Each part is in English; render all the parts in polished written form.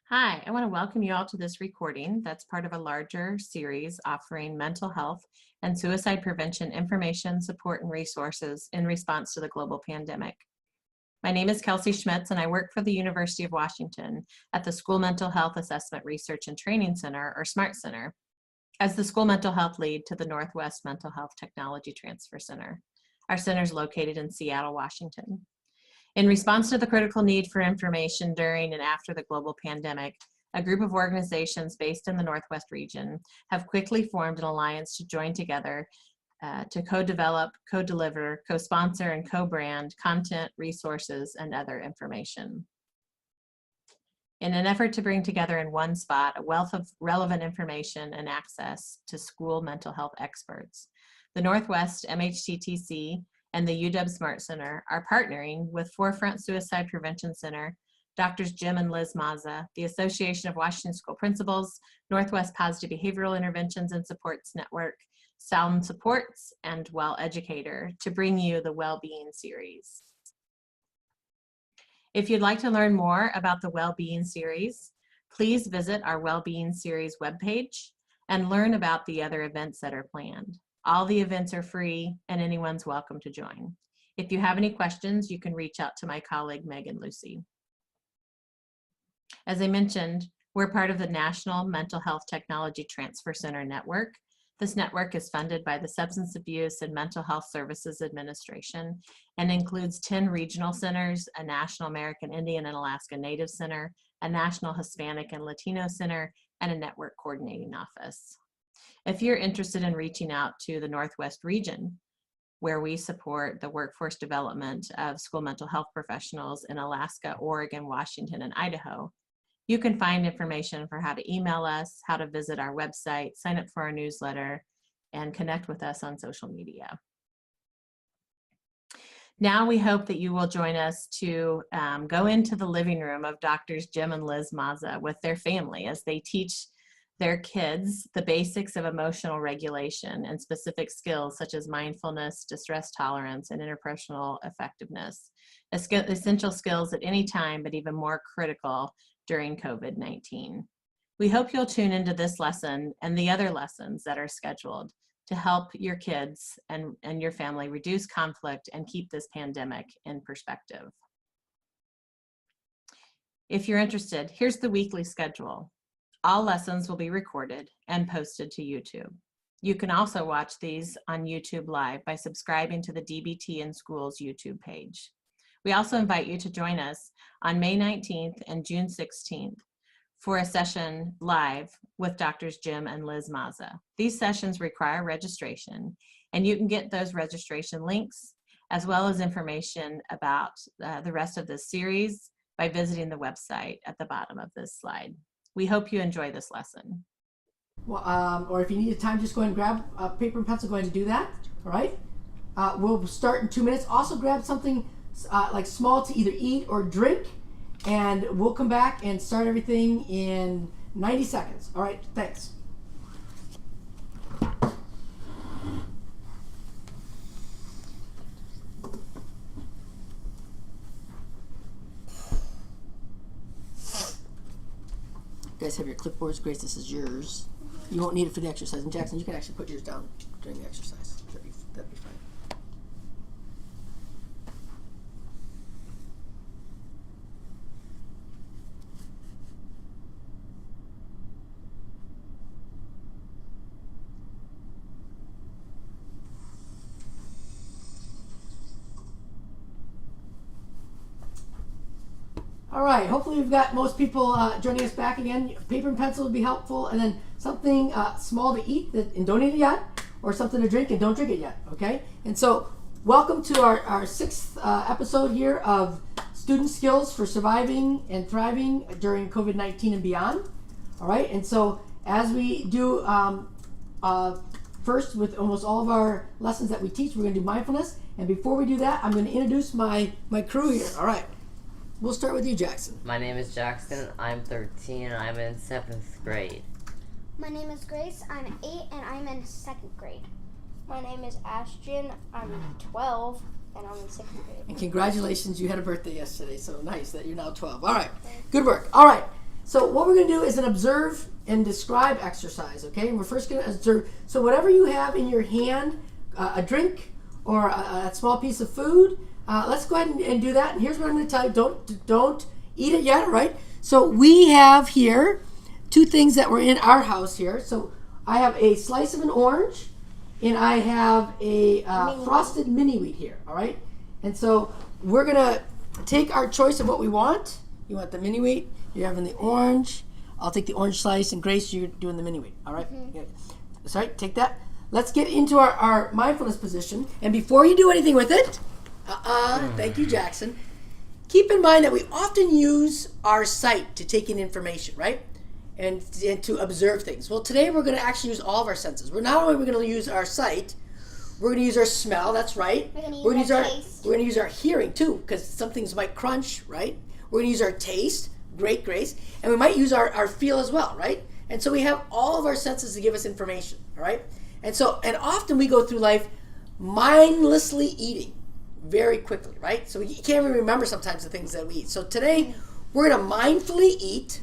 Hi, I want to welcome you all to this recording that's part of a larger series offering mental health and suicide prevention information, support, and resources in response to the global pandemic. My name is Kelsey Schmitz, and I work for the University of Washington at the School Mental Health Assessment Research and Training Center, or SMART Center, as the School Mental Health Lead to the Northwest Mental Health Technology Transfer Center. Our center is located in Seattle, Washington. In response to the critical need for information during and after the global pandemic, a group of organizations based in the Northwest region have quickly formed an alliance to join together to co-develop, co-deliver, co-sponsor, and co-brand content, resources, and other information. In an effort to bring together in one spot a wealth of relevant information and access to school mental health experts, the Northwest MHTTC and the UW Smart Center are partnering with Forefront Suicide Prevention Center, Drs. Jim and Liz Mazza, the Association of Washington School Principals, Northwest Positive Behavioral Interventions and Supports Network, Sound Supports, and Well Educator to bring you the Wellbeing Series. If you'd like to learn more about the Wellbeing Series, please visit our Wellbeing Series webpage and learn about the other events that are planned. All the events are free and anyone's welcome to join. If you have any questions, you can reach out to my colleague, Megan Lucy. As I mentioned, we're part of the National Mental Health Technology Transfer Center Network. This network is funded by the Substance Abuse and Mental Health Services Administration and includes 10 regional centers, a National American Indian and Alaska Native Center, a National Hispanic and Latino Center, and a network coordinating office. If you're interested in reaching out to the Northwest region, where we support the workforce development of school mental health professionals in Alaska, Oregon, Washington, and Idaho, you can find information for how to email us, how to visit our website, sign up for our newsletter, and connect with us on social media. Now we hope that you will join us to go into the living room of Drs. Jim and Liz Mazza with their family as they teach their kids the basics of emotional regulation and specific skills such as mindfulness, distress tolerance, and interpersonal effectiveness, essential skills at any time, but even more critical during COVID-19. We hope you'll tune into this lesson and the other lessons that are scheduled to help your kids and your family reduce conflict and keep this pandemic in perspective. If you're interested, here's the weekly schedule. All lessons will be recorded and posted to YouTube. You can also watch these on YouTube Live by subscribing to the DBT in Schools YouTube page. We also invite you to join us on May 19th and June 16th for a session live with Drs. Jim and Liz Mazza. These sessions require registration, and you can get those registration links as well as information about the rest of this series by visiting the website at the bottom of this slide. We hope you enjoy this lesson. Well, or if you need time, just go ahead and grab a paper and pencil. Go ahead and do that. All right. We'll start in 2 minutes. Also grab something like small to either eat or drink, and we'll come back and start everything in 90 seconds. All right. Thanks. You guys have your clipboards. Grace, this is yours. You won't need it for the exercise. And Jackson, you can actually put yours down during the exercise. That'd be fine. All right, hopefully we've got most people joining us back again. Paper and pencil would be helpful, and then something small to eat and don't eat it yet, or something to drink and don't drink it yet, okay? And so welcome to our sixth episode here of Student Skills for Surviving and Thriving during COVID-19 and beyond, all right? And so as we do first with almost all of our lessons that we teach, we're gonna do mindfulness, and before we do that, I'm gonna introduce my crew here, all right? We'll start with you, Jackson. My name is Jackson. I'm 13 and I'm in 7th grade. My name is Grace. I'm 8 and I'm in 2nd grade. My name is Ashton. I'm 12 and I'm in 6th grade. And congratulations, you had a birthday yesterday, so nice that you're now 12. All right, good work. All right, So what we're going to do is an observe and describe exercise, okay? And we're first going to observe. So whatever you have in your hand, a drink or a small piece of food, let's go ahead and do that. And here's what I'm going to tell you. Don't eat it yet, all right? So we have here two things that were in our house here. So I have a slice of an orange, and I have a frosted mini wheat here, all right? And so we're going to take our choice of what we want. You want the mini wheat, you're having the orange. I'll take the orange slice, and Grace, you're doing the mini wheat, all right? Yeah. That's right, take that. Let's get into our mindfulness position. And before you do anything with it, thank you, Jackson. Keep in mind that we often use our sight to take in information, right? And to observe things. Well, today we're going to actually use all of our senses. We're not only going to use our sight, we're going to use our smell. That's right. We're going to use our taste. We're going to use our hearing too, because some things might crunch, right? We're going to use our taste. Great, Grace. And we might use our feel as well, right? And so we have all of our senses to give us information, all right? And often we go through life mindlessly eating very quickly, right? So we can't even remember sometimes the things that we eat. So today we're going to mindfully eat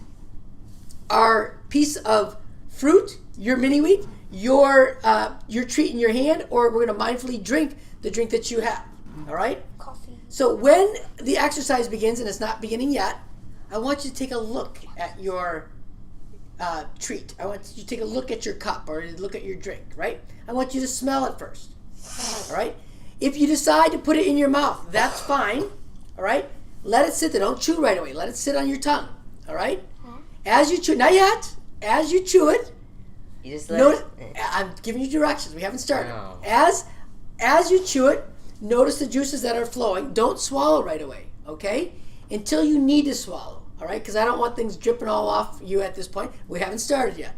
our piece of fruit, your mini wheat, your treat in your hand, or we're going to mindfully drink the drink that you have, all right? Coffee. So when the exercise begins, and it's not beginning yet, I want you to take a look at your treat. I want you to take a look at your cup or look at your drink, right? I want you to smell it first, all right? If you decide to put it in your mouth, that's fine, all right? Let it sit there. Don't chew right away. Let it sit on your tongue, all right? As you chew, not yet. As you chew it, You just let I'm giving you directions. We haven't started. No. As you chew it, notice the juices that are flowing. Don't swallow right away, okay? Until you need to swallow, all right? Because I don't want things dripping all off you at this point. We haven't started yet,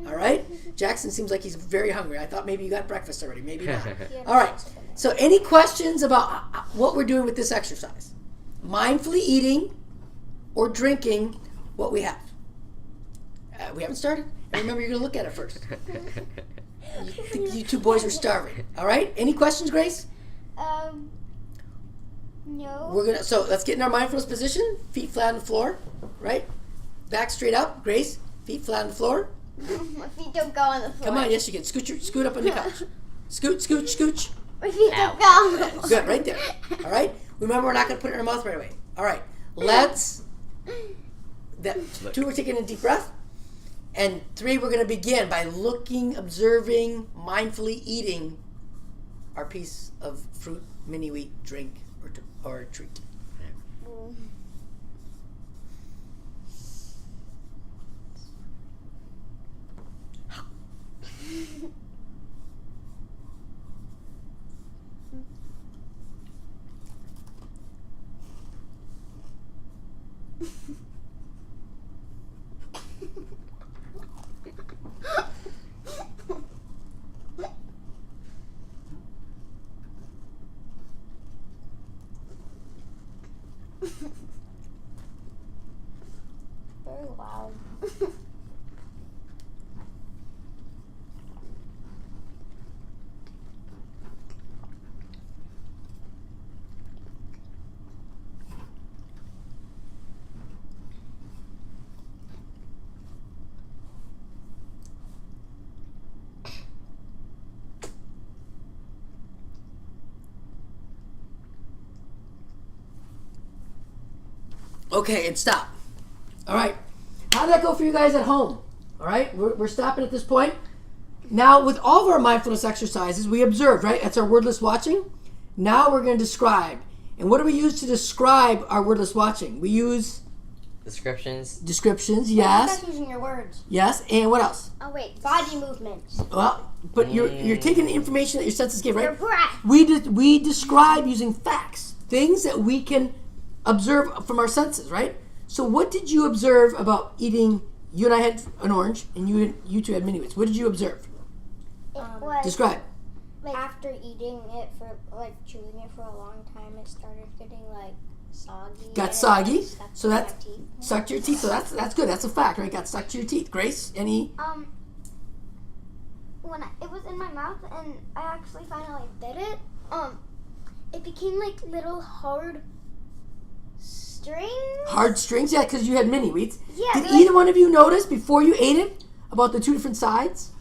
all right? Jackson seems like he's very hungry. I thought maybe you got breakfast already. Maybe not. All right. So any questions about what we're doing with this exercise? Mindfully eating or drinking what we have. We haven't started. And remember, you're going to look at it first. You two boys were starving. All right? Any questions, Grace? No. So let's get in our mindfulness position. Feet flat on the floor, right? Back straight up. Grace, feet flat on the floor. My feet don't go on the floor. Come on, yes you can. Scoot up on the couch. Scooch. My feet don't go on the floor. Good, right there. All right? Remember, we're not going to put it in our mouth right away. All right. Two, we're taking a deep breath. And 3, we're going to begin by looking, observing, mindfully eating our piece of fruit, mini wheat, drink, or treat. Very loud. Okay, and stop. All right. How did that go for you guys at home? All right, we're stopping at this point. Now, with all of our mindfulness exercises, we observed, right? That's our wordless watching. Now we're going to describe. And what do we use to describe our wordless watching? We use descriptions. Descriptions, yes. You're using your words. Yes, and what else? Oh wait, body movements. Well, but you're taking the information that your senses give, Your right? breath. We describe using facts, things that we can observe from our senses, right? So what did you observe about eating? You and I had an orange, and you two had mini wheats. What did you observe? It was Describe. like after eating it for chewing it for a long time, it started getting soggy. Got and soggy. it stuck So to that's my teeth. stuck to your teeth. So that's good. That's a fact, right? Got stuck to your teeth. Grace, any? When it was in my mouth and I actually finally did it, it became like little hard strings. Hard strings? Yeah, because you had mini wheats. Yeah. Did like- either one of you notice before you ate it about the two different sides?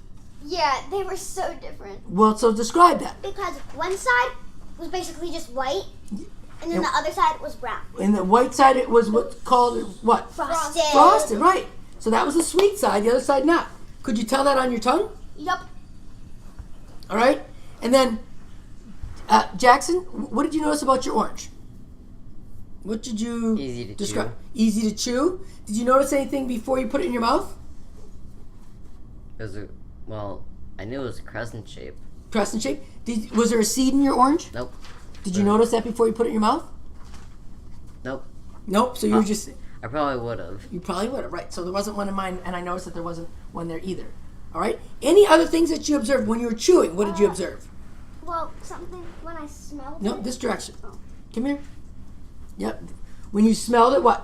Yeah, they were so different. Well, so describe that. Because one side was basically just white, and then the other side was brown. And the white side, it was what's called what? Frosted. Frosted, right. So that was the sweet side, the other side not. Could you tell that on your tongue? Yup. All right. And then, Jackson, what did you notice about your orange? What did you Easy to describe? chew. Easy to chew. Did you notice anything before you put it in your mouth? I knew it was a crescent shape. Crescent shape. Was there a seed in your orange? Nope. Did you notice that before you put it in your mouth? Nope. Nope. So you were just. I probably would have. You probably would have, right. So there wasn't one in mine, and I noticed that there wasn't one there either. All right? Any other things that you observed when you were chewing? What did you observe? Well, something when I smelled No, it. this direction. Oh. Come here. Yep. When you smelled it, what?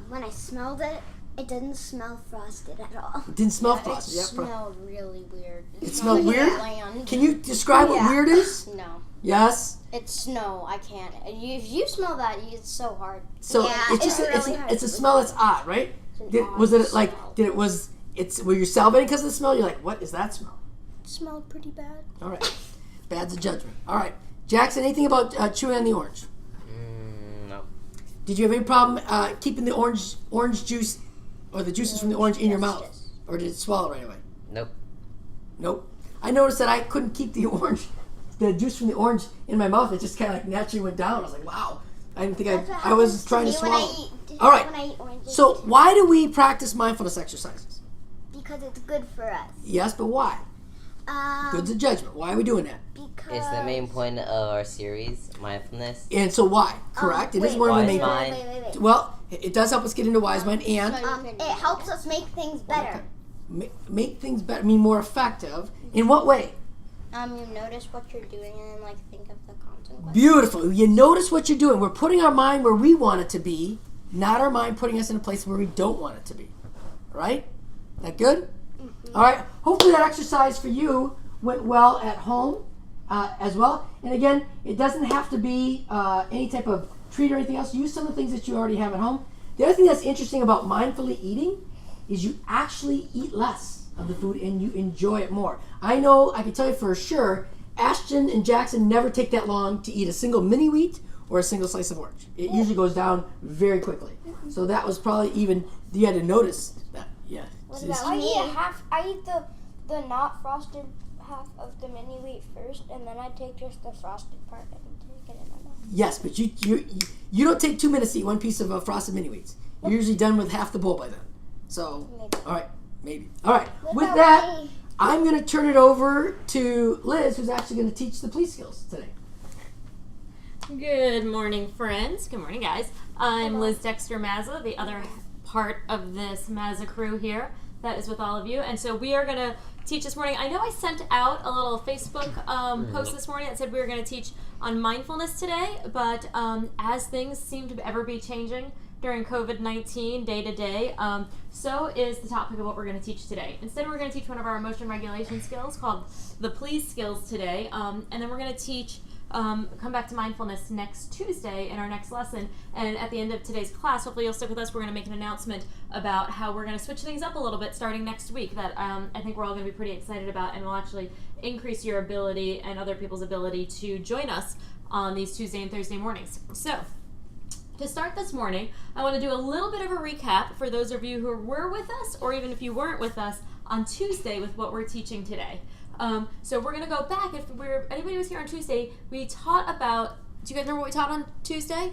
When I smelled it, it didn't smell frosted at all. It didn't smell frosted. It Yeah, smelled really weird. It smelled weird? Bland. Can you describe what weird is? No. Yes. It's snow. I can't. If you smell that, it's so hard. So Yeah, it's just it's it's really hard it's a to smell that's odd, right? Was it like were you salivating because of the smell? You're like, what is that smell? It smelled pretty bad. All right. Bad's a judgment. All right. Jackson, anything about chewing on the orange? No. Did you have any problem keeping the orange juice or the juices from the orange in your mouth? Yes. Or did it swallow right away? Nope. Nope. I noticed that I couldn't keep the juice from the orange in my mouth. It just kind of like naturally went down. I was like, wow. I didn't think That's what I was happens trying to me when swallow. I eat, All right. When I eat oranges. So why do we practice mindfulness exercises? Because it's good for us. Yes, but why? Good's a judgment. Why are we doing that? Because It's the main point of our series, mindfulness. And so why? Correct. It is one of the main. Wise Wait. Well, it does help us get into wise mind and It helps us make things better. make things better, mean more effective. In what way? You notice what you're doing and then think of the consequences. Beautiful. You notice what you're doing. We're putting our mind where we want it to be, not our mind putting us in a place where we don't want it to be. Right? That good? Mm-hmm. All right. Hopefully that exercise for you went well at home as well. And again, it doesn't have to be any type of treat or anything else. Use some of the things that you already have at home. The other thing that's interesting about mindfully eating is you actually eat less of the food and you enjoy it more. I can tell you for sure, Ashton and Jackson never take that long to eat a single mini wheat or a single slice of orange. It usually goes down very quickly. So that was probably you had to notice that. Yeah. I eat the not frosted half of the mini wheat first, and then I take just the frosted part and take it in my mouth. Yes, but you don't take 2 minutes to eat one piece of frosted mini wheats. You're usually done with half the bowl by then. So, all right, maybe. All right. With that, I'm going to turn it over to Liz, who's actually going to teach the police skills today. Good morning, friends. Good morning, guys. I'm Liz Dexter Mazza, the other part of this Mazza crew here that is with all of you. And so we are going to teach this morning. I know I sent out a little Facebook post this morning that said we were going to teach on mindfulness today, but as things seem to ever be changing during COVID-19 day to day, so is the topic of what we're going to teach today. Instead, we're going to teach one of our emotion regulation skills called the please skills today, and then we're going to teach come back to mindfulness next Tuesday in our next lesson. And at the end of today's class, hopefully you'll stick with us. We're going to make an announcement about how we're going to switch things up a little bit starting next week that I think we're all going to be pretty excited about, and will actually increase your ability and other people's ability to join us on these Tuesday and Thursday mornings. So to start this morning, I want to do a little bit of a recap for those of you who were with us, or even if you weren't with us on Tuesday with what we're teaching today. So we're going to go back. If anybody was here on Tuesday, we taught about, do you guys remember what we taught on Tuesday?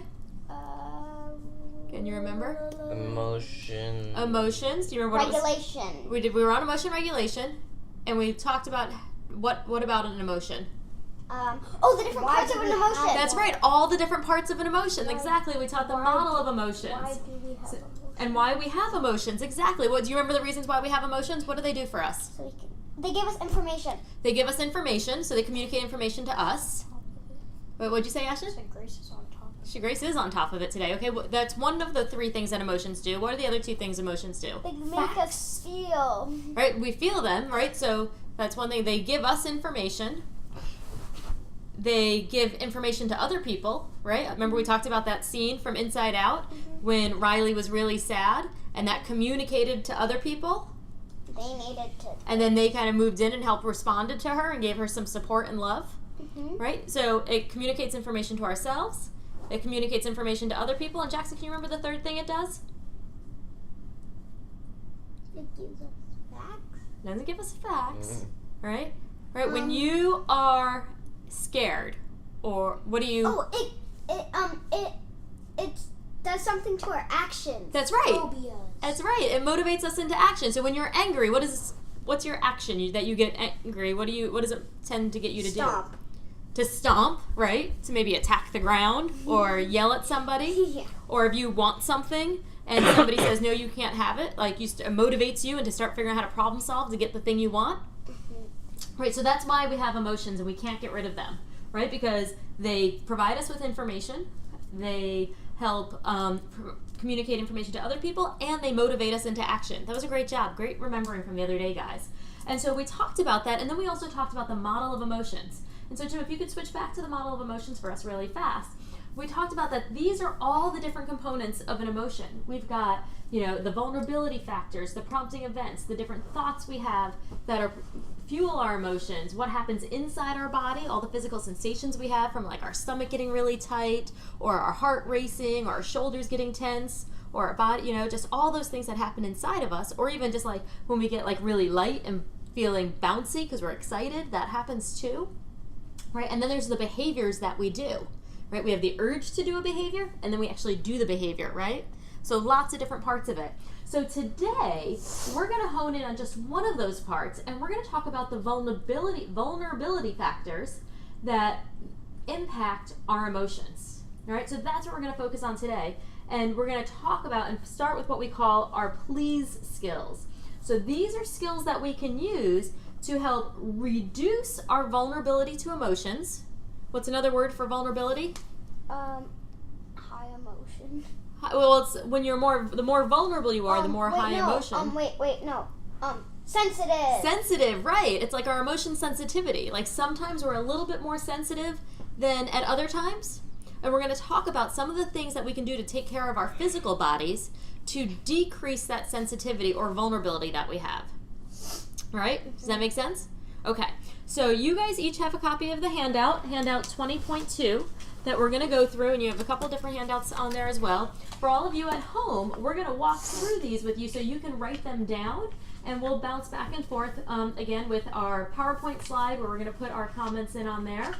Can you remember? Emotions. Do you remember what Regulation. it was? We were on emotion regulation, and we talked about what about an emotion? The different parts of an emotion. That's right, all the different parts of an emotion. Exactly. We taught the model of emotions. Why do we have emotions? And why we have emotions. Exactly. What do you remember the reasons why we have emotions? What do they do for us? They give us information. They give us information, so they communicate information to us. Wait, what'd you say, Ashton? Grace is on top. Grace is on top of it today. Okay, well, that's one of the 3 things that emotions do. What are the other 2 things emotions do? They make us feel. Right, we feel them, right? So that's one thing. They give us information. they give information to other people, right? Remember we talked about that scene from Inside Out when Riley was really sad and that communicated to other people? They needed to. And then they kind of moved in and helped responded to her and gave her some support and love, right? So it communicates information to ourselves. It communicates information to other people. And Jackson, can you remember the third thing it does? It gives us facts. It doesn't give us facts, right? Right. When you are scared, or what do you? Oh, it does something to our actions. That's right. Phobias. That's right. It motivates us into action. So when you're angry, what's your action that you get angry? What does it tend to get you to Stomp. do? To stomp, right? To maybe attack the ground or yell at somebody. Yeah. Or if you want something and somebody says no, you can't have it, like it motivates you and to start figuring out how to problem solve to get the thing you want. Right, so that's why we have emotions and we can't get rid of them, right? Because they provide us with information, they help communicate information to other people, and they motivate us into action. That was a great job. Great remembering from the other day, guys. And so we talked about that, and then we also talked about the model of emotions. And so, Jim, if you could switch back to the model of emotions for us really fast. We talked about that these are all the different components of an emotion. We've got, the vulnerability factors, the prompting events, the different thoughts we have that fuel our emotions, what happens inside our body, all the physical sensations we have from like our stomach getting really tight, or our heart racing, or our shoulders getting tense, or our body, just all those things that happen inside of us, or even just like when we get like really light and feeling bouncy because we're excited, that happens too, right? And then there's the behaviors that we do. Right, we have the urge to do a behavior, and then we actually do the behavior, right? So lots of different parts of it. So today, we're going to hone in on just one of those parts, and we're going to talk about the vulnerability factors that impact our emotions. All right, so that's what we're going to focus on today, and we're going to talk about and start with what we call our please skills. So these are skills that we can use to help reduce our vulnerability to emotions. What's another word for vulnerability? High emotion. Well, it's when the more vulnerable you are, the more emotion. Sensitive. Sensitive, right. It's like our emotion sensitivity. Like sometimes we're a little bit more sensitive than at other times. And we're going to talk about some of the things that we can do to take care of our physical bodies to decrease that sensitivity or vulnerability that we have. All right? Does that make sense? Okay. So you guys each have a copy of the handout 20.2, that we're going to go through, and you have a couple different handouts on there as well. For all of you at home, we're going to walk through these with you so you can write them down, and we'll bounce back and forth again with our PowerPoint slide where we're going to put our comments in on there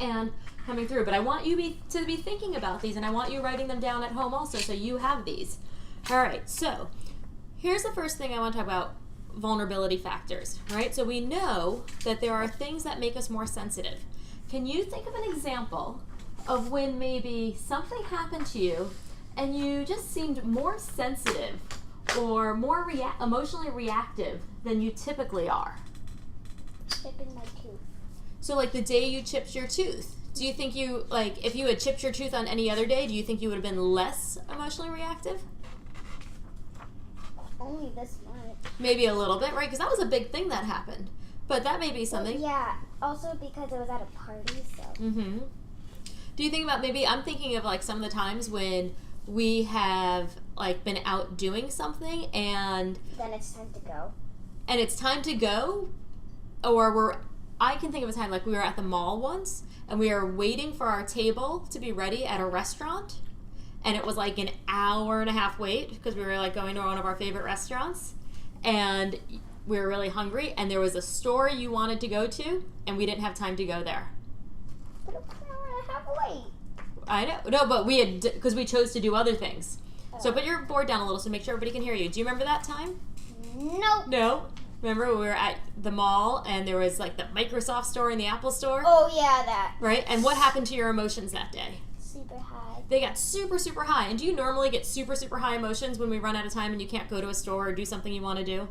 and coming through. But I want you to be thinking about these, and I want you writing them down at home also so you have these. All right, so here's the first thing I want to talk about. Vulnerability factors, right? So we know that there are things that make us more sensitive. Can you think of an example of when maybe something happened to you and you just seemed more sensitive or more emotionally reactive than you typically are? Chipping my tooth. So like the day you chipped your tooth, do you think if you had chipped your tooth on any other day, do you think you would have been less emotionally reactive? Only this much. Maybe a little bit, right? Because that was a big thing that happened. But that may be something. Yeah, also because it was at a party, so. Mm-hmm. Do you think about I'm thinking of like some of the times when we have like been out doing something and then it's time to go. And it's time to go, or I can think of a time like we were at the mall once and we were waiting for our table to be ready at a restaurant, and it was like an hour and a half wait because we were like going to one of our favorite restaurants, and we were really hungry, and there was a store you wanted to go to, and we didn't have time to go there. But it was an hour and a half late. I know. No, but because we chose to do other things. So put your board down a little so make sure everybody can hear you. Do you remember that time? Nope. No? Remember we were at the mall, and there was like the Microsoft store and the Apple store? Oh, yeah, that. Right? And what happened to your emotions that day? Super high. They got super, super high. And do you normally get super, super high emotions when we run out of time and you can't go to a store or do something you want to do?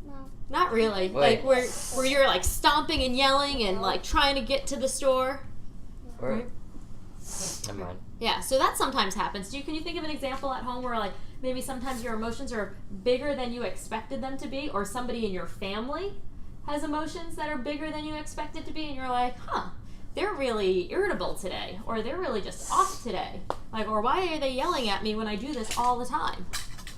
No. Not really. Wait. Like where you're like stomping and yelling and like trying to get to the store. Or, never mind. Yeah, so that sometimes happens. Can you think of an example at home where like maybe sometimes your emotions are bigger than you expected them to be, or somebody in your family has emotions that are bigger than you expect it to be, and you're like, huh, they're really irritable today, or they're really just off today, like, or why are they yelling at me when I do this all the time?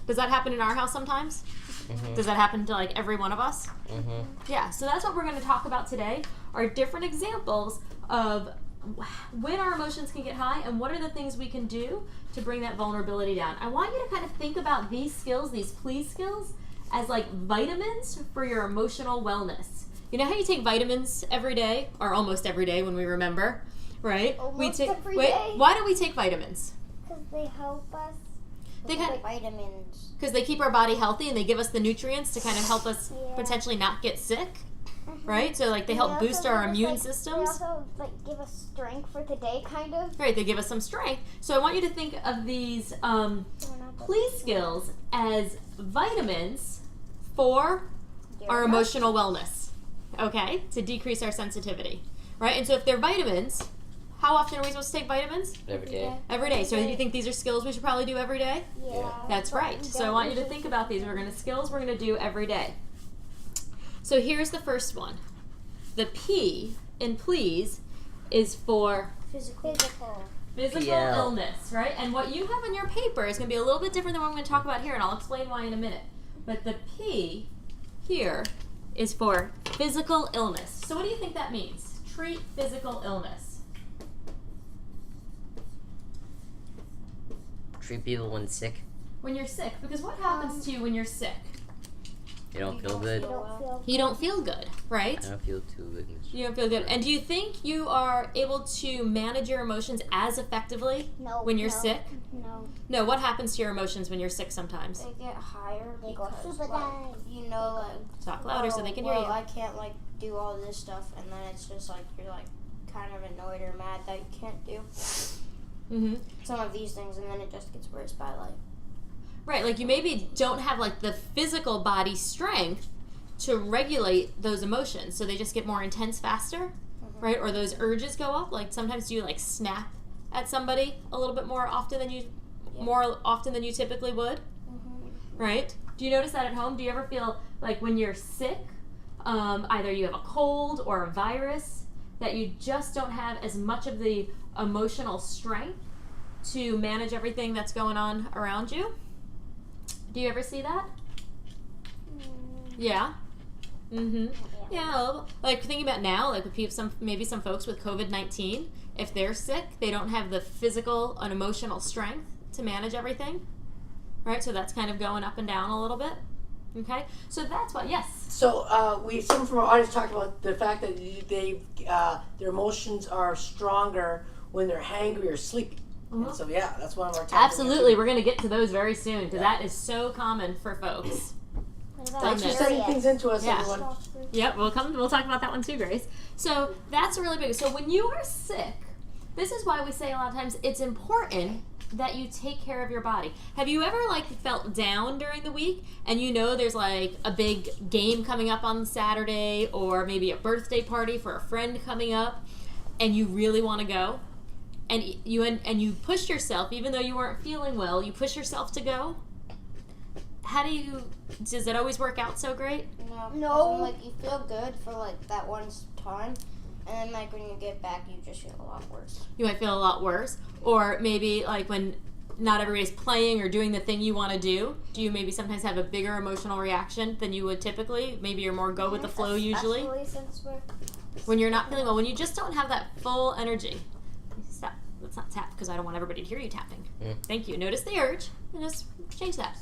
Does that happen in our house sometimes? Mm-hmm. Does that happen to like every one of us? Mm-hmm. Yeah, so that's what we're going to talk about today, are different examples of when our emotions can get high and what are the things we can do to bring that vulnerability down. I want you to kind of think about these skills, these please skills, as like vitamins for your emotional wellness. You know how you take vitamins every day, or almost every day when we remember, right? Almost we take, every wait, day. why do we take vitamins? Because they help us. They kind of, Vitamins. because they keep our body healthy and they give us the nutrients to kind of help us Yeah. potentially not get sick, right? So like they help also boost our give us, immune They systems. also give us strength for the day, kind of. Right, they give us some strength. So I want you to think of these please skills as vitamins for our emotional wellness, okay? To decrease our sensitivity, right? And so if they're vitamins, how often are we supposed to take vitamins? Every day. Every day. So you think these are skills we should probably do every day? Yeah. That's right. So I want you to think about these. Skills we're going to do every day. So here's the first one. The P in please is for Physical. physical PL. illness, right? And what you have in your paper is going to be a little bit different than what I'm going to talk about here, and I'll explain why in a minute. But the P here is for physical illness. So what do you think that means? Treat physical illness. Treat people when sick. When you're sick, because what happens to you when you're sick? You don't feel good. You don't feel good, right? I don't feel too good. You don't feel good. And do you think you are able to manage your emotions as effectively No. when you're no, sick? No. No, what happens to your emotions when you're sick sometimes? They get higher They go because, super like, down. you know, like, Talk louder so they can hear you. I can't, like, do all this stuff, and then it's just, like, you're, like, kind of annoyed or mad that you can't do Mm-hmm. some of these things, and then it just gets worse by, like, Right, like you maybe don't have like the physical body strength to regulate those emotions, so they just get more intense faster, right? Or those urges go up. Like sometimes you like snap at somebody a little bit more often than you typically would, right? Do you notice that at home? Do you ever feel like when you're sick, either you have a cold or a virus, that you just don't have as much of the emotional strength to manage everything that's going on around you? Do you ever see that? Yeah. Mm-hmm. Yeah. Like thinking about now, like with people, maybe some folks with COVID-19, if they're sick, they don't have the physical and emotional strength to manage everything, right? So that's kind of going up and down a little bit. Okay. So that's what. Yes. So someone from our audience talked about the fact that their emotions are stronger when they're hangry or sleepy. And so yeah, that's one of our topics. Absolutely. We're going to get to those very soon because that is so common for folks. Thanks for sending things into us, Yeah. everyone. Yep, we'll talk about that one too, Grace. So that's really big. So when you are sick, this is why we say a lot of times it's important that you take care of your body. Have you ever like felt down during the week and you know there's like a big game coming up on Saturday or maybe a birthday party for a friend coming up and you really want to go? And you push yourself, even though you weren't feeling well, you push yourself to go? Does it always work out so great? No. Like, you feel good for, like, that one time, and then, like, when you get back, you just feel a lot worse. You might feel a lot worse. Or maybe like when not everybody's playing or doing the thing you want to do you maybe sometimes have a bigger emotional reaction than you would typically? Maybe you're more go with the flow usually. Especially since we're... When you're not feeling well, when you just don't have that full energy. Stop. Let's not tap because I don't want everybody to hear you tapping. Thank you. Notice the urge and just change that.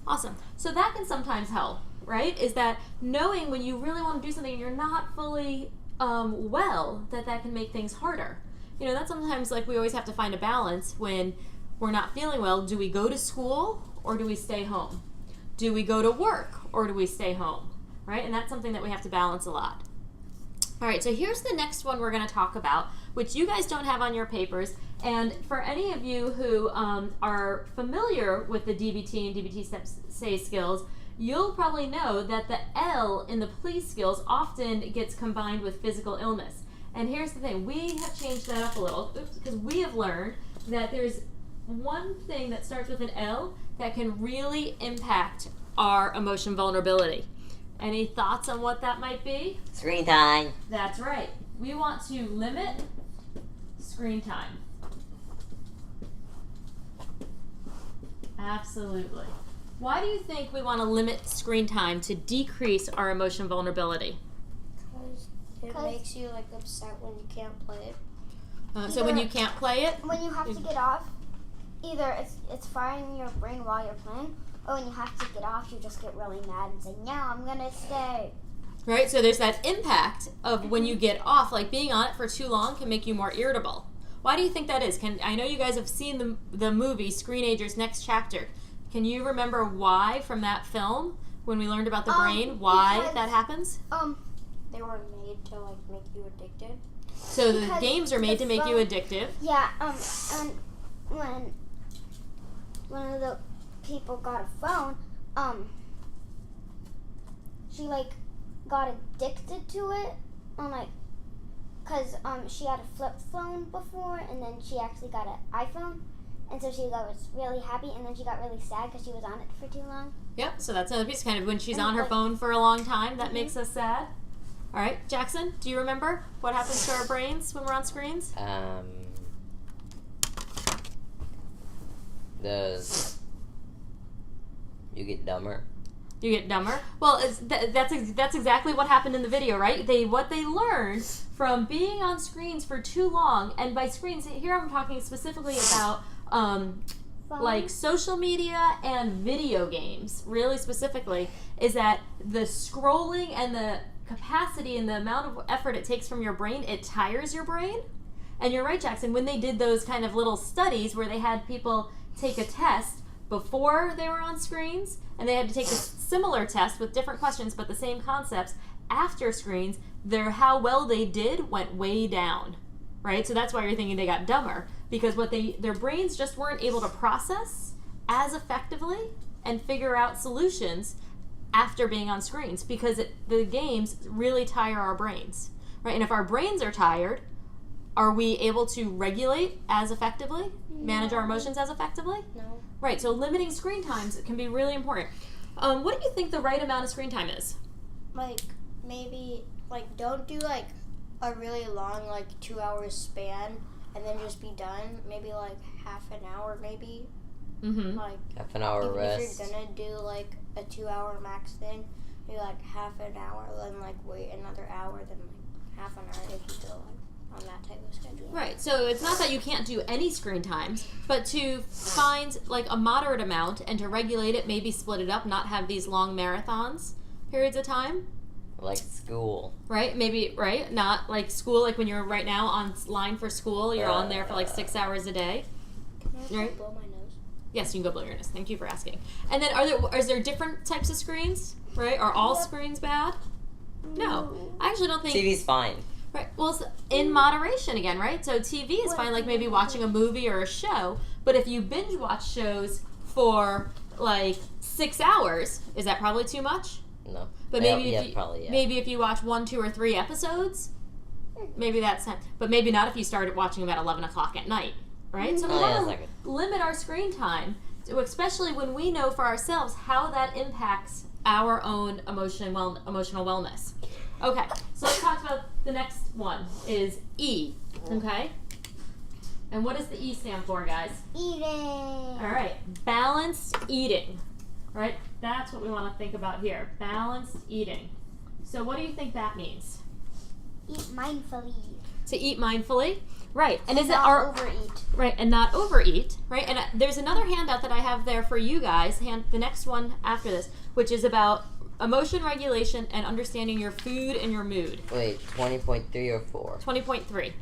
Awesome. So that can sometimes help, right? Is that knowing when you really want to do something and you're not fully well, that can make things harder. You know, that's sometimes like we always have to find a balance when we're not feeling well. Do we go to school or do we stay home? Do we go to work or do we stay home? Right? And that's something that we have to balance a lot. All right, so here's the next one we're going to talk about, which you guys don't have on your papers. And for any of you who are familiar with the DBT and DBT say skills, you'll probably know that the L in the please skills often gets combined with physical illness. And here's the thing, we have changed that up a little because we have learned that there's one thing that starts with an L that can really impact our emotion vulnerability. Any thoughts on what that might be? Screen time. That's right. We want to limit screen time. Absolutely. Why do you think we want to limit screen time to decrease our emotion vulnerability? Because it makes you like upset when you can't play it. So when you can't play it, When you have to get off, either it's firing your brain while you're playing, or when you have to get off, you just get really mad and say, "No, I'm gonna stay." right? So there's that impact of when you get off, like being on it for too long can make you more irritable. Why do you think that is? I know you guys have seen the movie Screenager's Next Chapter. Can you remember why from that film, when we learned about the brain, why because, that happens? They were made to like make you addicted. So the because games are made to make you addictive. Yeah. And when one of the people got a phone, she like got addicted to it, cause she had a flip phone before, and then she actually got an iPhone, and so she was really happy, and then she got really sad because she was on it for too long. Yep, so that's another piece. Kind of when she's And on her like- phone for a long time, that makes us sad. All right, Jackson, do you remember what happens to our brains when we're on screens? You get dumber. You get dumber. Well, that's exactly what happened in the video, right? What they learned from being on screens for too long, and by screens here I'm talking specifically about like social media and video games, really specifically, is that the scrolling and the capacity and the amount of effort it takes from your brain, it tires your brain. And you're right, Jackson, when they did those kind of little studies where they had people take a test before they were on screens, and they had to take a similar test with different questions but the same concepts after screens, how well they did went way down, right? So that's why you're thinking they got dumber, because their brains just weren't able to process as effectively and figure out solutions after being on screens, because the games really tire our brains, right? And if our brains are tired, are we able to regulate as effectively, manage our emotions as effectively? No. Right, so limiting screen times can be really important. What do you think the right amount of screen time is? Like maybe like don't do like a really long 2 hours span and then just be done. Maybe like half an hour maybe. Mm-hmm. Like Half an hour rest. if you're gonna do like a 2 hour max thing, maybe like half an hour, then like wait another hour, then like half an hour if you go like on that type of schedule. Right, so it's not that you can't do any screen times, but to find like a moderate amount and to regulate it, maybe split it up, not have these long marathons periods of time. Like school. Right, maybe, right? Not like school, like when you're right now online for school, you're on there for like 6 hours a day. Can I Right. blow my nose? Yes, you can go blow your nose. Thank you for asking. And then is there different types of screens, right? Are all screens bad? No. I actually don't think... TV's fine. Right. Well, it's in moderation again, right? So TV is fine, like maybe watching a movie or a show. But if you binge watch shows for like 6 hours, is that probably too much? No. But Yeah, maybe yeah, if you, probably, yeah. maybe if you watch 1, 2, or 3 episodes, maybe that's time. But maybe not if you started watching about 11 o'clock at night, right? So we Oh, yeah, want that's to not good. limit our screen time, especially when we know for ourselves how that impacts our own emotional wellness. Okay, so let's talk about the next one is E, okay? And what does the E stand for, guys? Eating. All right, balanced eating, right? That's what we want to think about here, balanced eating. So what do you think that means? Eat mindfully. To eat mindfully, right? And is it not our overeat? right? And not overeat, right? And there's another handout that I have there for you guys. The next one after this, which is about emotion regulation and understanding your food and your mood. Wait, 20.3 or 4? 20.3.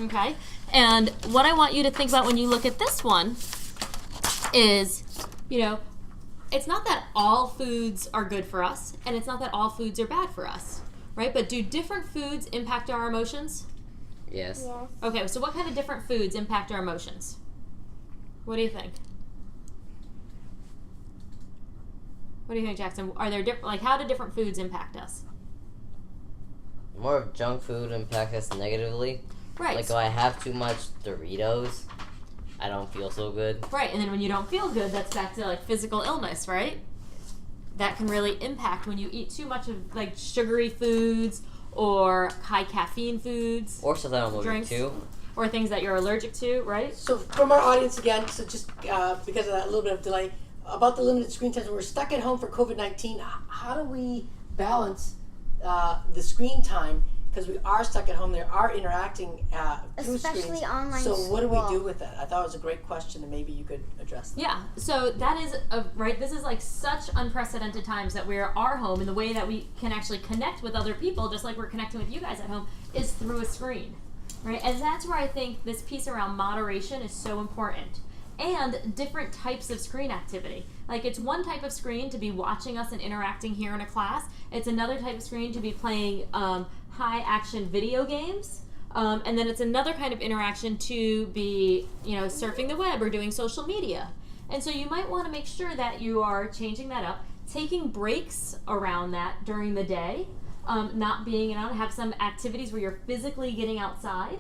Okay? And what I want you to think about when you look at this one is, it's not that all foods are good for us, and it's not that all foods are bad for us, right? But do different foods impact our emotions? Yes. Yes. Okay, so what kind of different foods impact our emotions? What do you think? What do you think, Jackson? Are there how do different foods impact us? More of junk food impact us negatively. Right. Like if I have too much Doritos, I don't feel so good. Right, and then when you don't feel good, that's back to like physical illness, right? that can really impact when you eat too much of like sugary foods or high caffeine foods. Or something I'm allergic drinks, to. or things that you're allergic to, right? So from our audience again, so just because of that little bit of delay, about the limited screen time, we're stuck at home for COVID-19. How do we balance the screen time? Because we are stuck at home, they are interacting through Especially screens. online So what do we school. do with that? I thought it was a great question, and maybe you could address that. Yeah, so that is, right, this is like such unprecedented times that we are home, and the way that we can actually connect with other people, just like we're connecting with you guys at home, is through a screen, right? And that's where I think this piece around moderation is so important. And different types of screen activity. Like, it's one type of screen to be watching us and interacting here in a class. It's another type of screen to be playing high action video games. And then it's another kind of interaction to be, surfing the web or doing social media. And so you might want to make sure that you are changing that up, taking breaks around that during the day, not being out, have some activities where you're physically getting outside.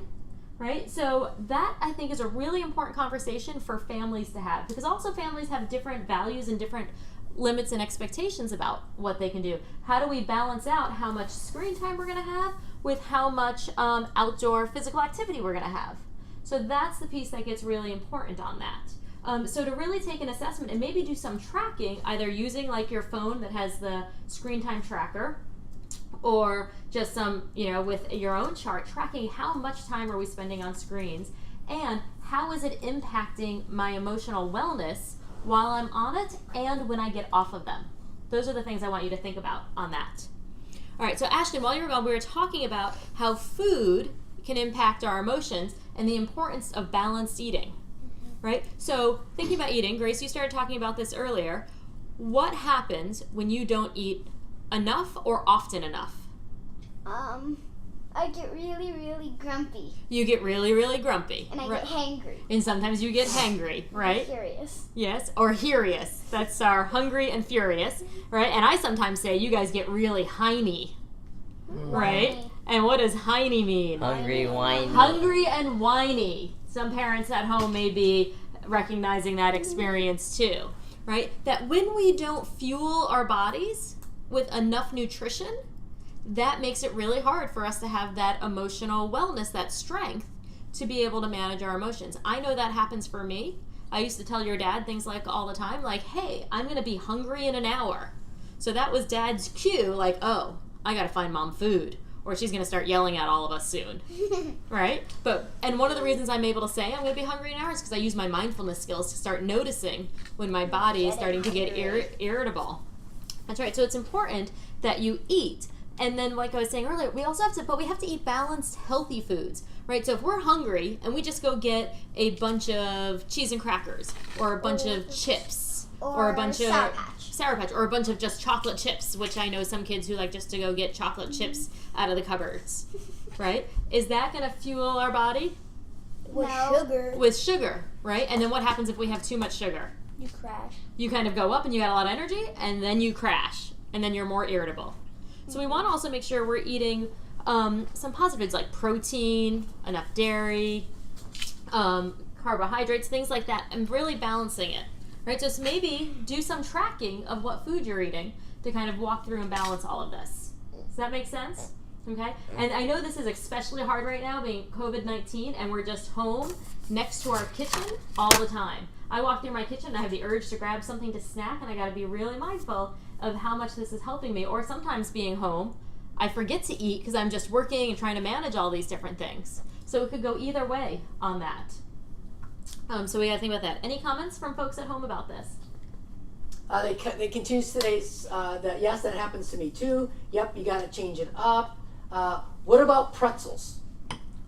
Right? So that, I think, is a really important conversation for families to have, because also families have different values and different limits and expectations about what they can do. How do we balance out how much screen time we're going to have with how much outdoor physical activity we're going to have? So that's the piece that gets really important on that. So to really take an assessment and maybe do some tracking, either using like your phone that has the screen time tracker, or just some, with your own chart, tracking how much time are we spending on screens, and how is it impacting my emotional wellness while I'm on it and when I get off of them. Those are the things I want you to think about on that. All right, so Ashton, while you were gone, we were talking about how food can impact our emotions and the importance of balanced eating, right? So thinking about eating, Grace, you started talking about this earlier. What happens when you don't eat enough or often enough? I get really, really grumpy. You get really, really grumpy. And I right? get hangry. And sometimes you get hangry, right? Furious. Yes, or furious. That's our hungry and furious, right? And I sometimes say you guys get really hiney, right? And what does hiney mean? Hungry, whiny. Hungry and whiny. Some parents at home may be recognizing that experience too, right? That when we don't fuel our bodies with enough nutrition, that makes it really hard for us to have that emotional wellness, that strength to be able to manage our emotions. I know that happens for me. I used to tell your dad things like all the time, like, hey, I'm going to be hungry in an hour. So that was dad's cue, like, oh, I got to find mom food, or she's going to start yelling at all of us soon, right? And one of the reasons I'm able to say I'm going to be hungry in an hour is because I use my mindfulness skills to start noticing when my body is starting to get irritable. That's right. So it's important that you eat. And then, like I was saying earlier, we have to eat balanced, healthy foods, right? So if we're hungry and we just go get a bunch of cheese and crackers, or a bunch of chips, or a bunch of Sour Patch, or a bunch of just chocolate chips, which I know some kids who like just to go get chocolate chips out of the cupboards, right? Is that going to fuel our body? With sugar. With sugar, right? And then what happens if we have too much sugar? You crash. You kind of go up and you got a lot of energy, and then you crash, and then you're more irritable. So we want to also make sure we're eating some positive foods like protein, enough dairy, carbohydrates, things like that, and really balancing it, right? So maybe do some tracking of what food you're eating to kind of walk through and balance all of this. Does that make sense? Okay? And I know this is especially hard right now being COVID-19, and we're just home next to our kitchen all the time. I walk through my kitchen and I have the urge to grab something to snack, and I got to be really mindful of how much this is helping me. Or sometimes being home, I forget to eat because I'm just working and trying to manage all these different things. So it could go either way on that. So we got to think about that. Any comments from folks at home about this? They continue today that yes, that happens to me too. Yep, you got to change it up. What about pretzels?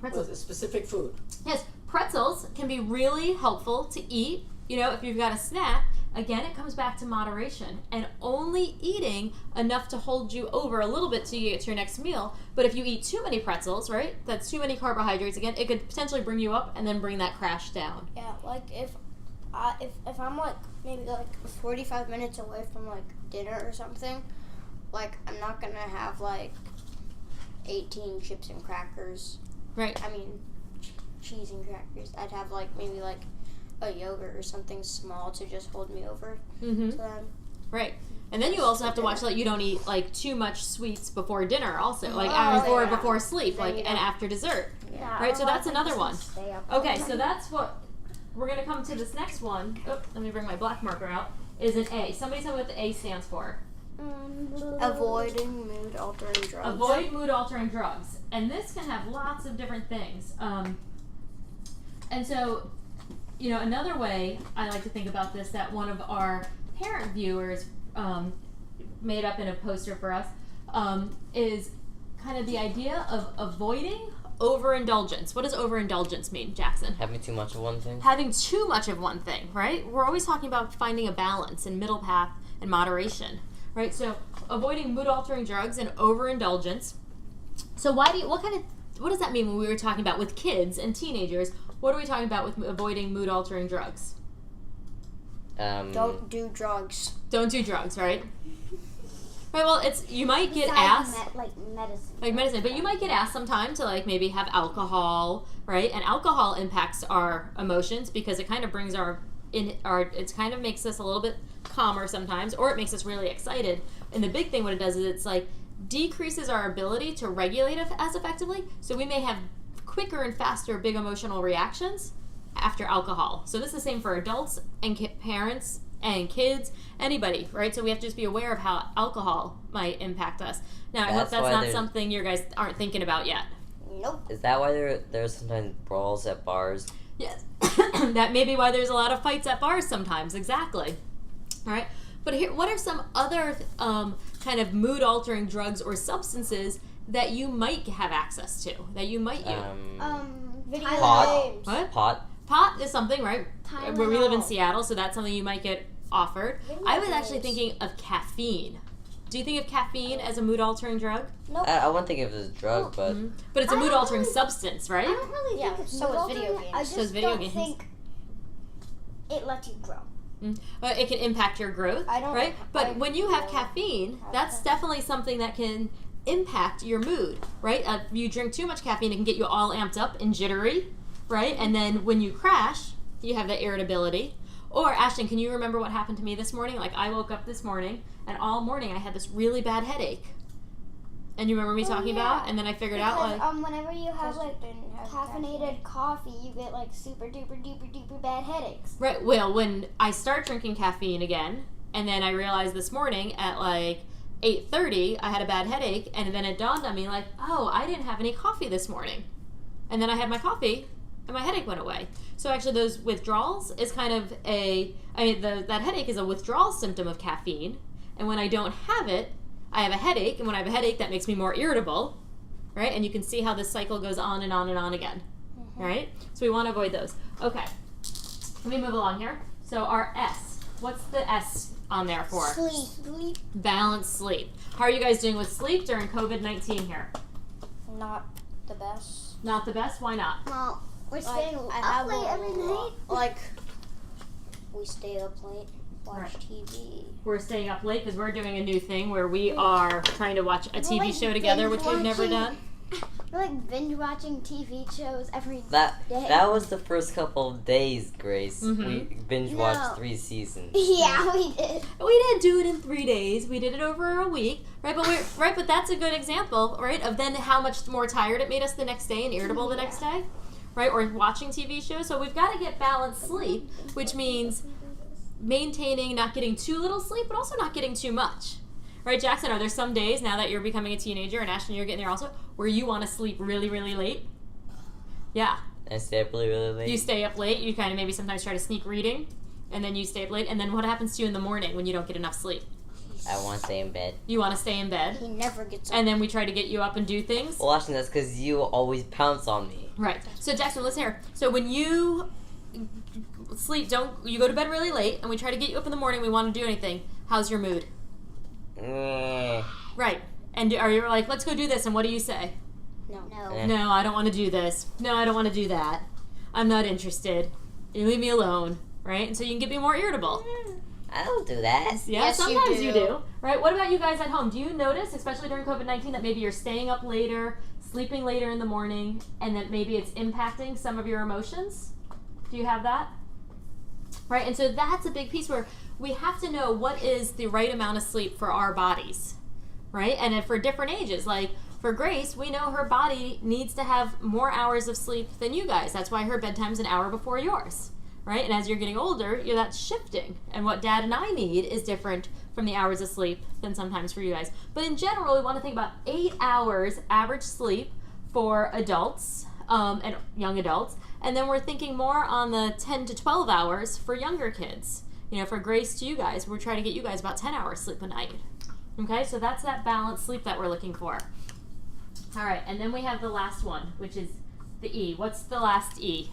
Pretzels. With a specific food. Yes, pretzels can be really helpful to eat. If you've got a snack, again, it comes back to moderation and only eating enough to hold you over a little bit till you get to your next meal. But if you eat too many pretzels, right, that's too many carbohydrates, again, it could potentially bring you up and then bring that crash down. Yeah, like if I'm like maybe like 45 minutes away from like dinner or something, like I'm not gonna have like 18 chips and crackers. Right. I mean, cheese and crackers. I'd have like maybe like a yogurt or something small to just hold me over. Mm-hmm. To them. Right. And then you also have to watch that you don't eat like too much sweets before dinner also, like before sleep, like and after dessert. Yeah. Right, so that's another one. Stay up. Okay, so that's what we're gonna come to this next one. Oh, let me bring my black marker out. Is an A. Somebody tell me what the A stands for. Avoiding mood altering drugs. Avoid mood altering drugs. And this can have lots of different things. And so, you know, another way I like to think about this that one of our parent viewers made up in a poster for us is kind of the idea of avoiding overindulgence. What does overindulgence mean, Jackson? Having too much of one thing. Having too much of one thing, right? We're always talking about finding a balance and middle path and moderation, right? So avoiding mood altering drugs and overindulgence. So what does that mean when we were talking about with kids and teenagers? What are we talking about with avoiding mood altering drugs? Don't do drugs. Don't do drugs, right? Right, well, you might get asked, like medicine. like medicine, but you might get asked sometime to like maybe have alcohol, right? And alcohol impacts our emotions because it kind of brings it kind of makes us a little bit calmer sometimes, or it makes us really excited. And the big thing, what it does is it's like decreases our ability to regulate as effectively. So we may have quicker and faster big emotional reactions after alcohol. So this is the same for adults and parents and kids, anybody, right? So we have to just be aware of how alcohol might impact us. Now, I hope that's not something you guys aren't thinking about yet. Nope. Is that why there's sometimes brawls at bars? Yes. That may be why there's a lot of fights at bars sometimes, exactly. All right? But here, what are some other kind of mood-altering drugs or substances that you might have access to, that you might use? Video Pot. games. What? Pot. Pot is something, right? Tylenol. Where we live in Seattle, so that's something you might get offered. Video I was actually games. thinking of caffeine. Do you think of caffeine as a mood-altering drug? I wouldn't think of it as a drug, but But it's a mood-altering substance, right? I don't really Yeah, think it's so is mood-altering. video games. I just So is video don't games. think it lets you grow. It can impact your growth, I don't- right? But I when you have don't caffeine, have that's caffeine. definitely something that can impact your mood, right? If you drink too much caffeine, it can get you all amped up and jittery, right? And then when you crash, you have that irritability. Or, Ashton, can you remember what happened to me this morning? Like, I woke up this morning, and all morning I had this really bad headache. And you remember me talking about? And then I figured out, like... Whenever you have like didn't have caffeinated coffee, you get like super duper duper duper bad headaches. Right, well, when I start drinking caffeine again, and then I realized this morning at like 8:30, I had a bad headache, and then it dawned on me like, oh, I didn't have any coffee this morning. And then I had my coffee, and my headache went away. So actually those withdrawals is kind of that headache is a withdrawal symptom of caffeine, and when I don't have it, I have a headache, and when I have a headache, that makes me more irritable, right? And you can see how this cycle goes on and on and on again, right? So we want to avoid those. Okay. Let me move along here. So our S. What's the S on there for? Sleep. Balanced sleep. How are you guys doing with sleep during COVID-19 here? Not the best. Not the best? Why not? Well, we're Like, staying I up have late every night. Like, we stay up late, watch Right. TV. We're staying up late because we're doing a new thing where we are trying to watch a TV like show together, which we've never done. We're like binge watching TV shows every day. that was the first couple of days, Grace. Mhm. We binge No. watched 3 seasons. Yeah, we did. We didn't do it in 3 days. We did it over a week, right? But that's a good example, right? Of then how much more tired it made us the next day and irritable the next day, right? Or watching TV shows. So we've got to get balanced sleep, which means maintaining, not getting too little sleep, but also not getting too much. Right, Jackson, are there some days now that you're becoming a teenager, and Ashton, you're getting there also, where you want to sleep really, really late? Yeah. I stay up really, really late. You stay up late, you kind of maybe sometimes try to sneak reading, and then you stay up late, and then what happens to you in the morning when you don't get enough sleep? I want to stay in bed. You want to stay in bed, He never gets up. and then we try to get you up and do things? Well, Ashton, that's because you always pounce on me. Right. So Jackson, listen here. So when you you go to bed really late, and we try to get you up in the morning, we want to do anything, how's your mood? Right. And are you like, let's go do this, and what do you say? No. Eh. No, I don't want to do this. No, I don't want to do that. I'm not interested. You leave me alone, right? And so you can get more irritable. I don't do that. Yeah, Yes, you sometimes you do. do. Right? What about you guys at home? Do you notice, especially during COVID-19, that maybe you're staying up later, sleeping later in the morning, and that maybe it's impacting some of your emotions? Do you have that? Right? And so that's a big piece where we have to know what is the right amount of sleep for our bodies, right? And if for different ages, like for Grace, we know her body needs to have more hours of sleep than you guys. That's why her bedtime's an hour before yours, right? And as you're getting older, that's shifting. And what Dad and I need is different from the hours of sleep than sometimes for you guys. But in general, we want to think about 8 hours average sleep for adults and young adults. And then we're thinking more on the 10 to 12 hours for younger kids. For Grace to you guys, we're trying to get you guys about 10 hours sleep a night. Okay, so that's that balanced sleep that we're looking for. All right, and then we have the last one, which is the E. What's the last E?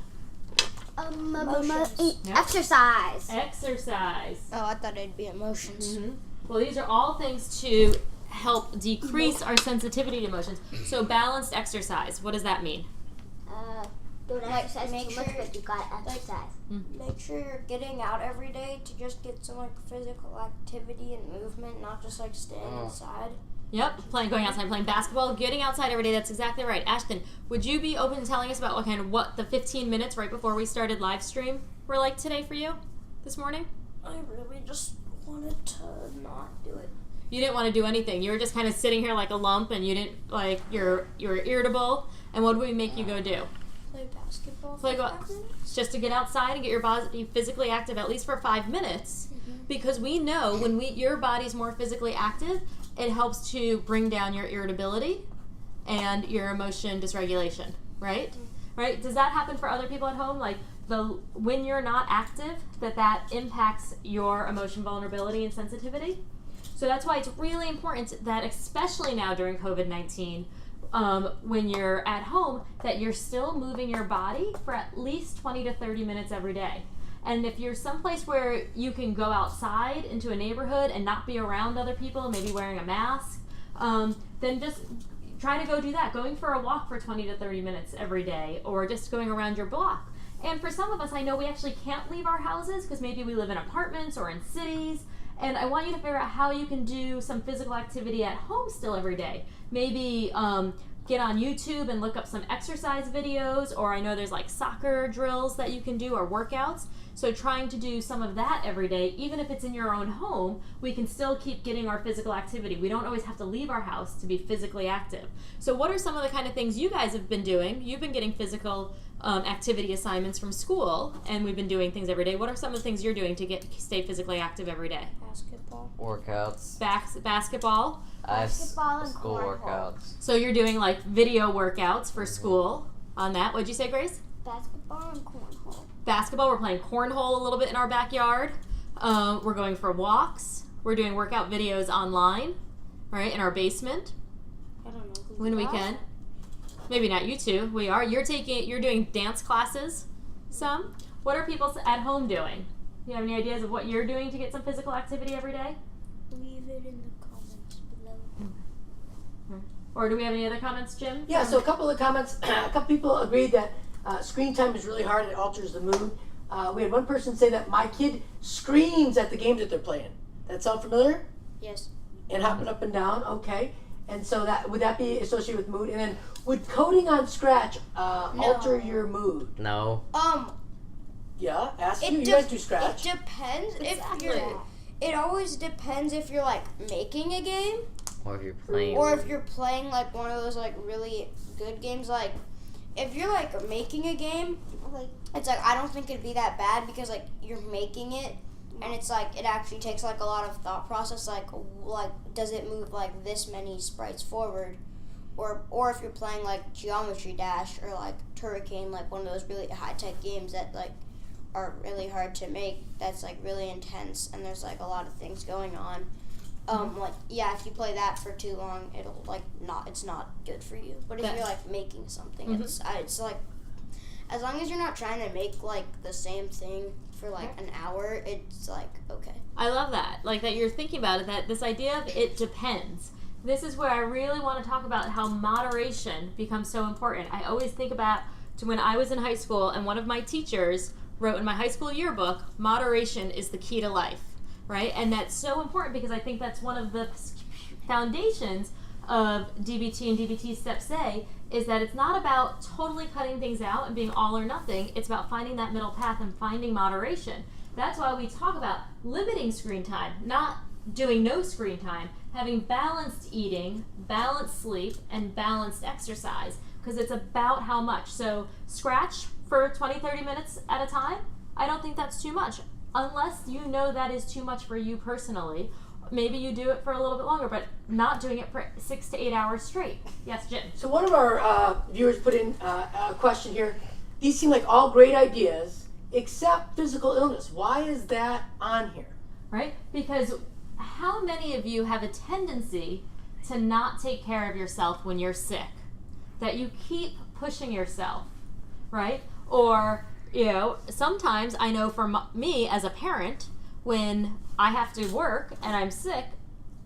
Emotions. Yep. Exercise. Exercise. Oh, I thought it'd be emotions. Mm-hmm. Well, these are all things to help decrease our sensitivity to emotions. So balanced exercise, what does that mean? Don't Like, exercise make too much, sure- but you gotta exercise. Make sure you're getting out every day to just get some like physical activity and movement, not just like staying inside. Yep, going outside, playing basketball, getting outside every day. That's exactly right. Ashton, would you be open to telling us about what the 15 minutes right before we started live stream were like today for you this morning? I really just wanted to not do it. You didn't want to do anything. You were just kind of sitting here like a lump, and you didn't you're irritable. And what did we make you go do? Play basketball. Play for go- 5 minutes? Just to get outside and get your body physically active at least for 5 minutes, because we know when your body's more physically active, it helps to bring down your irritability and your emotion dysregulation, right? Right? Does that happen for other people at home? Like when you're not active, that impacts your emotion vulnerability and sensitivity? So that's why it's really important that, especially now during COVID-19, when you're at home, that you're still moving your body for at least 20 to 30 minutes every day. And if you're someplace where you can go outside into a neighborhood and not be around other people, maybe wearing a mask, then just try to go do that. Going for a walk for 20 to 30 minutes every day, or just going around your block. And for some of us, I know we actually can't leave our houses because maybe we live in apartments or in cities. And I want you to figure out how you can do some physical activity at home still every day. Maybe get on YouTube and look up some exercise videos, or I know there's like soccer drills that you can do or workouts. So trying to do some of that every day, even if it's in your own home, we can still keep getting our physical activity. We don't always have to leave our house to be physically active. So what are some of the kind of things you guys have been doing? You've been getting physical activity assignments from school, and we've been doing things every day. What are some of the things you're doing to stay physically active every day? Basketball. Workouts. Basketball. Basketball and School cornhole. workouts. So you're doing like video workouts for school on that. What'd you say, Grace? Basketball and cornhole. Basketball. We're playing cornhole a little bit in our backyard. We're going for walks. We're doing workout videos online, right, in our basement I don't know. when we can. Maybe not you two. We are. You're doing dance classes. Some. What are people at home doing? Do you have any ideas of what you're doing to get some physical activity every day? Leave it in the comments below. Or do we have any other comments, Jim? Yeah, so a couple of comments. A couple people agreed that screen time is really hard. It alters the mood. We had one person say that my kid screams at the games that they're playing. That sound familiar? Yes. And hopping up and down. Okay. And so would that be associated with mood? And then would coding on Scratch alter your mood? No. Yeah. Ask It you. You de- guys do Scratch. It depends Exactly. if you're. It always depends if you're like making a game, Or if you're playing. or if you're playing like one of those like really good games. Like if you're like making a game, Like, it's like I don't think it'd be that bad because like you're making it, and it's like it actually takes like a lot of thought process. Like does it move like this many sprites forward, or if you're playing like Geometry Dash or like Turricane, like one of those really high tech games that like are really hard to make. That's like really intense, and there's like a lot of things going on. Like if you play that for too long, it'll like it's not good for you. But if you're like making something, it's like as long as you're not trying to make like the same thing for like an hour, it's like okay. I love that. Like that you're thinking about it, that this idea of it depends. This is where I really want to talk about how moderation becomes so important. I always think about to when I was in high school and one of my teachers wrote in my high school yearbook, moderation is the key to life, right? And that's so important because I think that's one of the foundations of DBT and DBT Steps A is that it's not about totally cutting things out and being all or nothing. It's about finding that middle path and finding moderation. That's why we talk about limiting screen time, not doing no screen time, having balanced eating, balanced sleep, and balanced exercise, because it's about how much. So scratch for 20-30 minutes at a time, I don't think that's too much, unless you know that is too much for you personally. Maybe you do it for a little bit longer, but not doing it for 6 to 8 hours straight. Yes, Jim? So one of our viewers put in a question here. These seem like all great ideas, except physical illness. Why is that on here? Right? Because how many of you have a tendency to not take care of yourself when you're sick? That you keep pushing yourself, right? Or, sometimes I know for me as a parent, when I have to work and I'm sick,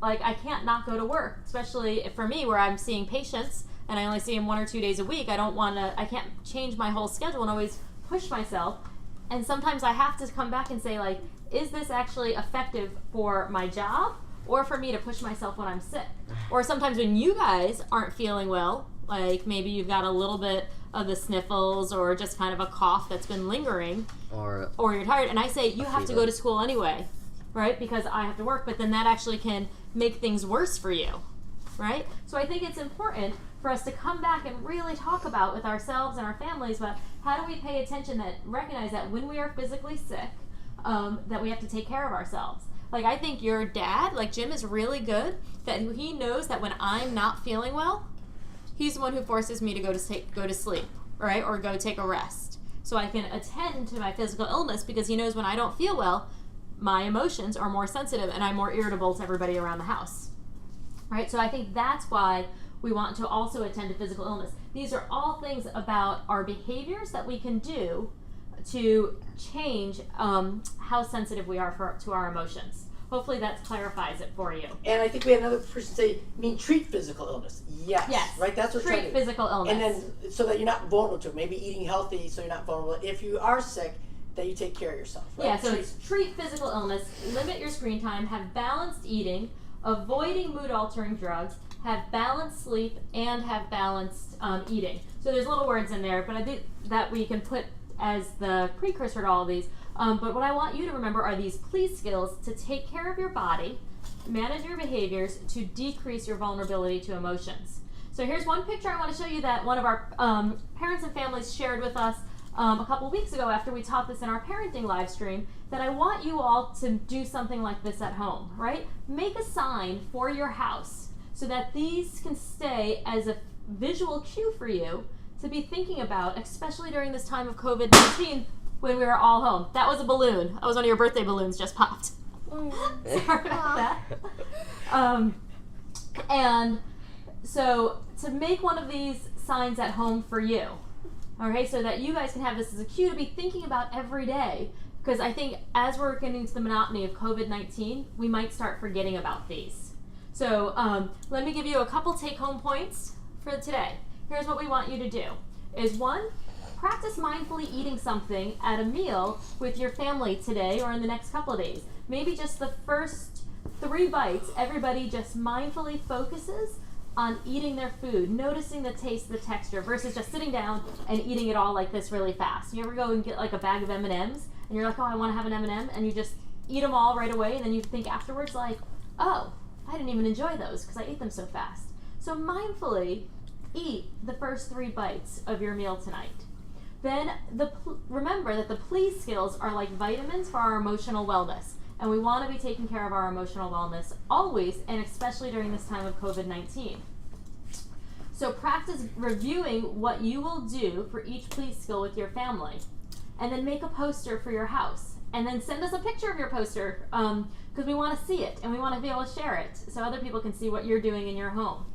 like I can't not go to work, especially for me where I'm seeing patients and I only see them 1 or 2 days a week. I can't change my whole schedule and always push myself. And sometimes I have to come back and say, like, is this actually effective for my job or for me to push myself when I'm sick? Or sometimes when you guys aren't feeling well, like maybe you've got a little bit of the sniffles or just kind of a cough that's been lingering, or you're tired, and I say you have to go to school anyway, right? Because I have to work, but then that actually can make things worse for you, right? So I think it's important for us to come back and really talk about with ourselves and our families about how do we pay attention, that recognize that when we are physically sick, that we have to take care of ourselves. Like I think your dad, like Jim, is really good that he knows that when I'm not feeling well, he's the one who forces me to go to sleep, right? Or go take a rest. So I can attend to my physical illness because he knows when I don't feel well, my emotions are more sensitive and I'm more irritable to everybody around the house, right? So I think that's why we want to also attend to physical illness. These are all things about our behaviors that we can do to change how sensitive we are to our emotions. Hopefully that clarifies it for you. And I think we had another person say, treat physical illness. Yes. Right? That's what we're trying to do. Treat physical illness. And then, so that you're not vulnerable to it. Maybe eating healthy so you're not vulnerable. If you are sick, that you take care of yourself. Right? Yeah, so it's treat physical illness, limit your screen time, have balanced eating, avoiding mood-altering drugs, have balanced sleep, and have balanced eating. So there's little words in there, but I think that we can put as the precursor to all of these. But what I want you to remember are these please skills to take care of your body, manage your behaviors, to decrease your vulnerability to emotions. So here's one picture I want to show you that one of our parents and families shared with us a couple weeks ago after we taught this in our parenting live stream, that I want you all to do something like this at home, right? Make a sign for your house so that these can stay as a visual cue for you to be thinking about, especially during this time of COVID-19 when we were all home. That was a balloon. That was one of your birthday balloons just popped. Sorry about that. And so to make one of these signs at home for you, okay, so that you guys can have this as a cue to be thinking about every day, because I think as we're getting into the monotony of COVID-19, we might start forgetting about these. So let me give you a couple take-home points for today. Here's what we want you to do. Is 1, practice mindfully eating something at a meal with your family today or in the next couple of days. Maybe just the first 3 bites, everybody just mindfully focuses on eating their food, noticing the taste, the texture, versus just sitting down and eating it all like this really fast. You ever go and get like a bag of M&Ms and you're like, oh, I want to have an M&M, and you just eat them all right away, and then you think afterwards like, oh, I didn't even enjoy those because I ate them so fast. So mindfully eat the first 3 bites of your meal tonight. Then remember that the please skills are like vitamins for our emotional wellness. And we want to be taking care of our emotional wellness always, and especially during this time of COVID-19. So practice reviewing what you will do for each please skill with your family. And then make a poster for your house. And then send us a picture of your poster because we want to see it and we want to be able to share it so other people can see what you're doing in your home.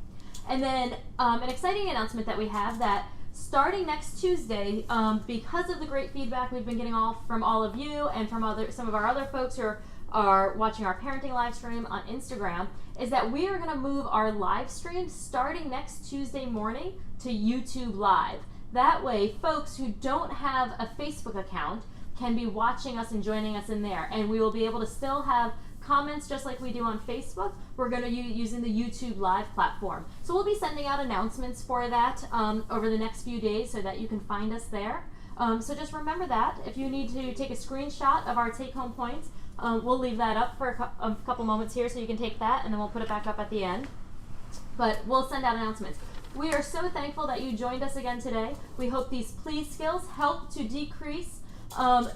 And then an exciting announcement that we have, that starting next Tuesday, because of the great feedback we've been getting from all of you and from some of our other folks who are watching our parenting live stream on Instagram, is that we are going to move our live stream starting next Tuesday morning to YouTube Live. That way, folks who don't have a Facebook account can be watching us and joining us in there. And we will be able to still have comments just like we do on Facebook. We're going to be using the YouTube Live platform. So we'll be sending out announcements for that over the next few days so that you can find us there. So just remember that. If you need to take a screenshot of our take-home points, we'll leave that up for a couple moments here so you can take that, and then we'll put it back up at the end. But we'll send out announcements. We are so thankful that you joined us again today. We hope these please skills help to decrease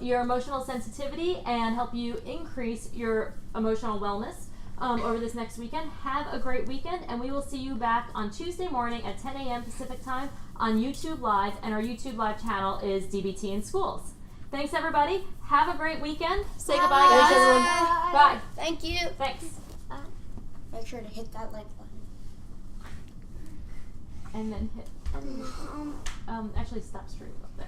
your emotional sensitivity and help you increase your emotional wellness over this next weekend. Have a great weekend, and we will see you back on Tuesday morning at 10 a.m. Pacific time on YouTube Live, and our YouTube Live channel is DBT in Schools. Thanks, everybody. Have a great weekend. Say goodbye, guys. Thanks, everyone. Bye. Thank you. Thanks. Make sure to hit that like button. And then hit. Actually, stop streaming up there.